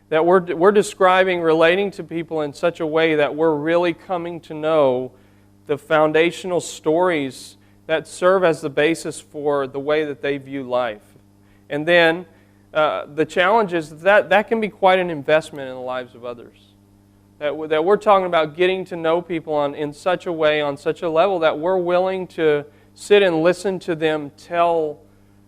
that we're describing relating to people in such a way that we're really coming to know the foundational stories that serve as the basis for the way that they view life. And then the challenge is that can be quite an investment in the lives of others. That we're talking about getting to know people in such a way, on such a level, that we're willing to sit and listen to them tell,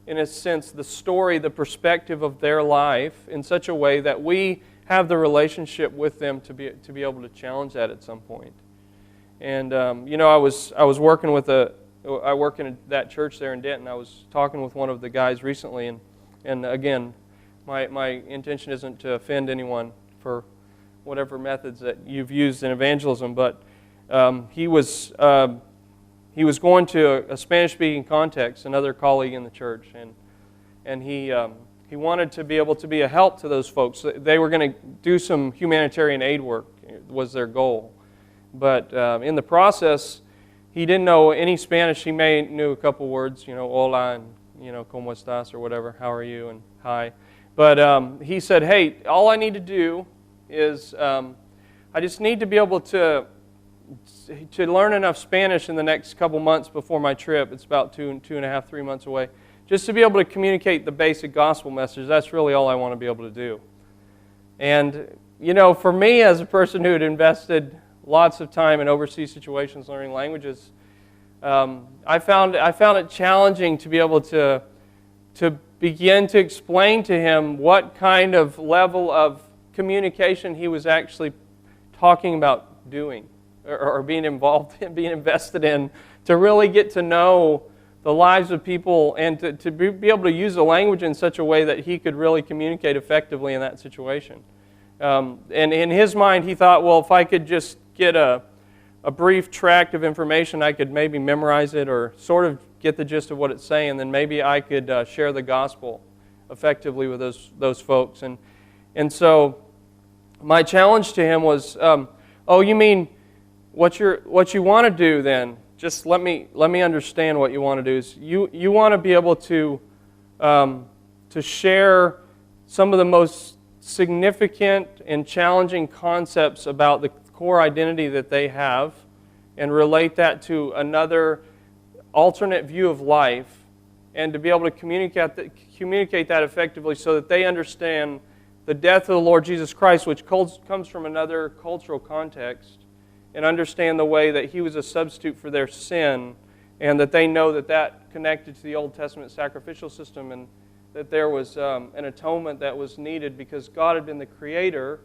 in a sense, the story, the perspective of their life in such a way that we have the relationship with them to be able to challenge that at some point. And I was working with I work in that church there in Denton. I was talking with one of the guys recently, and again, my intention isn't to offend anyone for whatever methods that you've used in evangelism, but he was going to a Spanish-speaking context, another colleague in the church, and he wanted to be able to be a help to those folks. They were going to do some humanitarian aid work, was their goal. But in the process, he didn't know any Spanish. He knew a couple words, hola, and, ¿cómo estás, or whatever, how are you, and hi. But he said, hey, all I need to do is I just need to be able to learn enough Spanish in the next couple months before my trip. It's about 2.5, 3 months away. Just to be able to communicate the basic gospel message. That's really all I want to be able to do. And, for me as a person who had invested lots of time in overseas situations learning languages, I found it challenging to be able to begin to explain to him what kind of level of communication he was actually talking about doing or being involved in, being invested in, to really get to know the lives of people and to be able to use the language in such a way that he could really communicate effectively in that situation. And in his mind, he thought, well, if I could just get a brief tract of information, I could maybe memorize it or sort of get the gist of what it's saying, then maybe I could share the gospel effectively with those folks. And so my challenge to him was, you mean what you want to do then? Just let me understand what you want to do. Is you want to be able to share some of the most significant and challenging concepts about the core identity that they have and relate that to another alternate view of life, and to be able to communicate that effectively so that they understand the death of the Lord Jesus Christ, which comes from another cultural context, and understand the way that He was a substitute for their sin, and that they know that connected to the Old Testament sacrificial system, and that there was an atonement that was needed because God had been the creator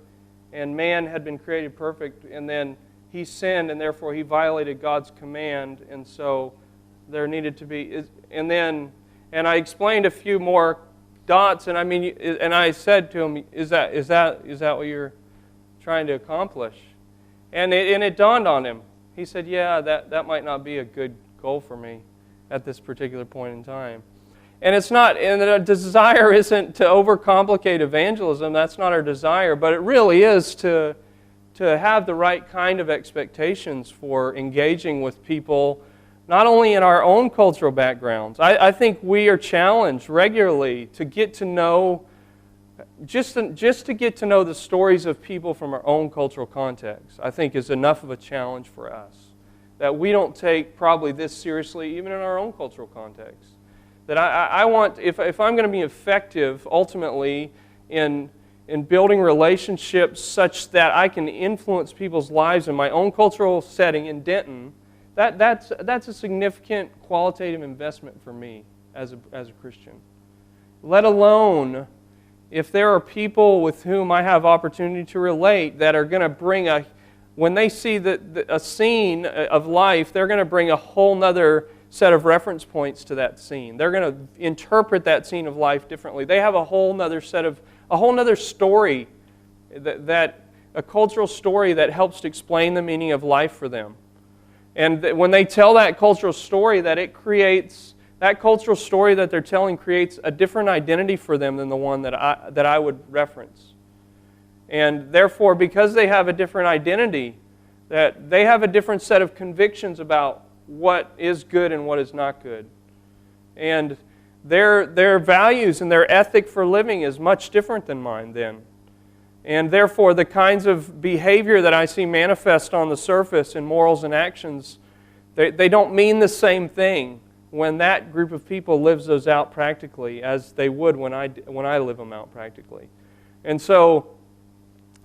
and man had been created perfect, and then he sinned, and therefore he violated God's command, and so there needed to be, and I explained a few more dots, and I said to him, is that what you're trying to accomplish? And it dawned on him. He said, yeah, that might not be a good goal for me at this particular point in time. And it's not, and the desire isn't to overcomplicate evangelism. That's not our desire, but it really is to have the right kind of expectations for engaging with people, not only in our own cultural backgrounds. I think we are challenged regularly to get to know, just to get to know the stories of people from our own cultural context, I think is enough of a challenge for us. That we don't take probably this seriously even in our own cultural context. That I want, if I'm going to be effective ultimately in building relationships such that I can influence people's lives in my own cultural setting in Denton, that's a significant qualitative investment for me as a Christian. Let alone if there are people with whom I have opportunity to relate that are going to bring when they see a scene of life, they're going to bring a whole nother set of reference points to that scene. They're going to interpret that scene of life differently. They have a whole nother story, a cultural story that helps to explain the meaning of life for them. And when they tell that cultural story, that cultural story that they're telling creates a different identity for them than the one that I would reference. And therefore, because they have a different identity, that they have a different set of convictions about what is good and what is not good. And their values and their ethic for living is much different than mine then. And therefore, the kinds of behavior that I see manifest on the surface in morals and actions, they don't mean the same thing when that group of people lives those out practically as they would when I live them out practically. And so,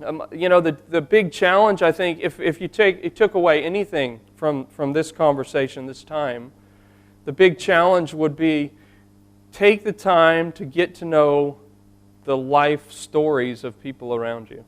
the big challenge, I think, if you took away anything from this conversation, this time, the big challenge would be take the time to get to know the life stories of people around you.